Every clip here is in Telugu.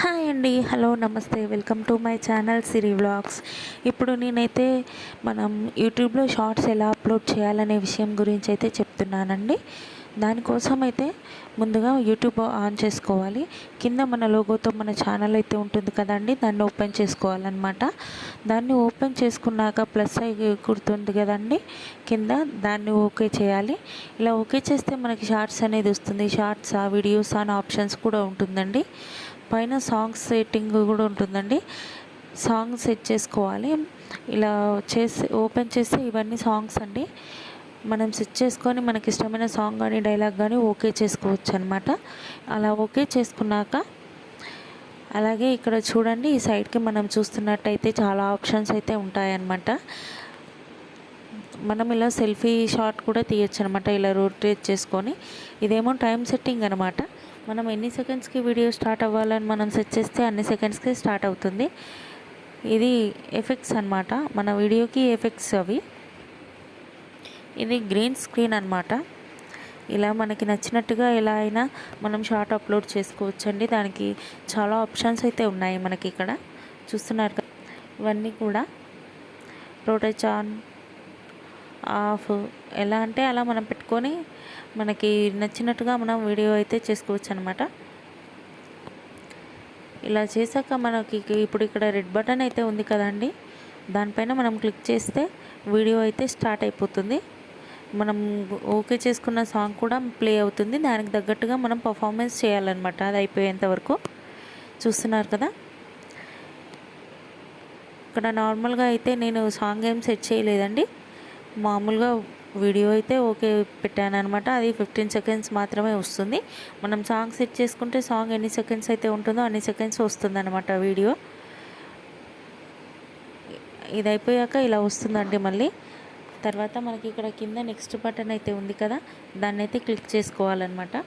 హాయ్ అండి, హలో, నమస్తే, welcome to my channel Siri vlogs. ఇప్పుడు నేనైతే మనం యూట్యూబ్లో షార్ట్స్ ఎలా అప్లోడ్ చేయాలనే విషయం గురించి అయితే చెప్తున్నానండి. దానికోసం అయితే ముందుగా యూట్యూబ్ ఆన్ చేసుకోవాలి. కింద మన లోగోతో మన ఛానల్ అయితే ఉంటుంది కదండి, దాన్ని ఓపెన్ చేసుకోవాలన్నమాట. దాన్ని ఓపెన్ చేసుకున్నాక ప్లస్ అయి గుర్తుంది కదండి కింద, దాన్ని ఓకే చేయాలి. ఇలా ఓకే చేస్తే మనకి షార్ట్స్ అనేది వస్తుంది. షార్ట్స్ వీడియోస్ అని ఆప్షన్స్ కూడా ఉంటుందండి. పైన సాంగ్స్ సెట్టింగ్ కూడా ఉంటుందండి. సాంగ్ సెట్ చేసుకోవాలి. ఇలా ఓపెన్ చేస్తే ఇవన్నీ సాంగ్స్ అండి. మనం సెట్ చేసుకొని మనకి ఇష్టమైన సాంగ్ కానీ డైలాగ్ కానీ ఓకే చేసుకోవచ్చు అనమాట. అలా ఓకే చేసుకున్నాక అలాగే ఇక్కడ చూడండి, ఈ సైడ్కి మనం చూస్తున్నట్టయితే చాలా ఆప్షన్స్ అయితే ఉంటాయన్నమాట. మనం ఇలా సెల్ఫీ షాట్ కూడా తీయచ్చు అనమాట, ఇలా రొటేట్ చేసుకొని. ఇదేమో టైం సెట్టింగ్ అనమాట. మనం ఎన్ని సెకండ్స్కి వీడియో స్టార్ట్ అవ్వాలని మనం సెట్ చేస్తే అన్ని సెకండ్స్కి స్టార్ట్ అవుతుంది. ఇది ఎఫెక్ట్స్ అనమాట, మన వీడియోకి ఎఫెక్ట్స్ అవి. ఇది గ్రీన్ స్క్రీన్ అనమాట. ఇలా మనకి నచ్చినట్టుగా ఎలా అయినా మనం షార్ట్ అప్లోడ్ చేసుకోవచ్చండి. దానికి చాలా ఆప్షన్స్ అయితే ఉన్నాయి మనకి ఇక్కడ చూస్తున్నారు కదా. ఇవన్నీ కూడా రొటేట్ ఆన్, ఆఫ్, ఎలా అంటే అలా మనం పెట్టుకొని మనకి నచ్చినట్టుగా మనం వీడియో అయితే చేసుకోవచ్చు అనమాట. ఇలా చేశాక మనకి ఇప్పుడు ఇక్కడ రెడ్ బటన్ అయితే ఉంది కదండి, దానిపైన మనం క్లిక్ చేస్తే వీడియో అయితే స్టార్ట్ అయిపోతుంది. మనం ఓకే చేసుకున్న సాంగ్ కూడా ప్లే అవుతుంది. దానికి తగ్గట్టుగా మనం పర్ఫార్మెన్స్ చేయాలన్నమాట, అది అయిపోయేంత వరకు. చూస్తున్నారు కదా, ఇక్కడ నార్మల్గా అయితే నేను సాంగ్ ఏం సెట్ చేయలేదండి. మామూలుగా వీడియో అయితే ఓకే పెట్టాను అనమాట. అది 15 సెకండ్స్ మాత్రమే వస్తుంది. మనం సాంగ్ సెట్ చేసుకుంటే సాంగ్ ఎన్ని సెకండ్స్ అయితే ఉంటుందో అన్ని సెకండ్స్ వస్తుంది అనమాట వీడియో. ఇది అయిపోయాక ఇలా వస్తుందండి. మళ్ళీ తర్వాత మనకి ఇక్కడ కింద నెక్స్ట్ బటన్ అయితే ఉంది కదా, దాన్ని అయితే క్లిక్ చేసుకోవాలన్నమాట.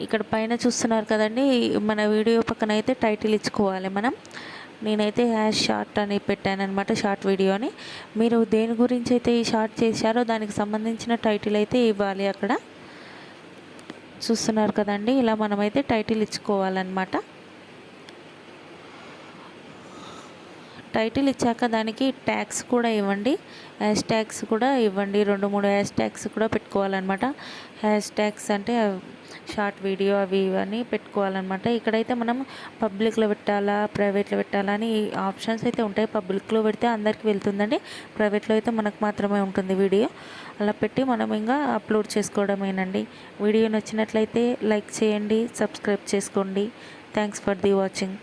ఇక్కడ పైన చూస్తున్నారు కదండి, మన వీడియో పక్కన అయితే టైటిల్ ఇచ్చుకోవాలి మనం. నేనైతే హ్యాష్ షార్ట్ అని పెట్టాను అనమాట, షార్ట్ వీడియో అని. మీరు దేని గురించి అయితే ఈ షార్ట్ చేశారో దానికి సంబంధించిన టైటిల్ అయితే ఇవ్వాలి అక్కడ. చూస్తున్నారు కదండి, ఇలా మనమైతే టైటిల్ ఇచ్చుకోవాలన్నమాట. టైటిల్ ఇచ్చాక దానికి ట్యాగ్స్ కూడా ఇవ్వండి, హ్యాష్ ట్యాగ్స్ కూడా ఇవ్వండి. 2-3 హ్యాష్ ట్యాగ్స్ కూడా పెట్టుకోవాలన్నమాట. హ్యాష్ ట్యాగ్స్ అంటే షార్ట్ వీడియో అవి ఇవన్నీ పెట్టుకోవాలన్నమాట. ఇక్కడైతే మనం పబ్లిక్లో పెట్టాలా, ప్రైవేట్లో పెట్టాలా అని ఆప్షన్స్ అయితే ఉంటాయి. పబ్లిక్లో పెడితే అందరికీ వెళ్తుందండి, ప్రైవేట్లో అయితే మనకు మాత్రమే ఉంటుంది వీడియో. అలా పెట్టి మనం ఇంకా అప్లోడ్ చేసుకోవడమేనండి. వీడియో నచ్చినట్లయితే లైక్ చేయండి, సబ్స్క్రైబ్ చేసుకోండి. Thanks for the watching.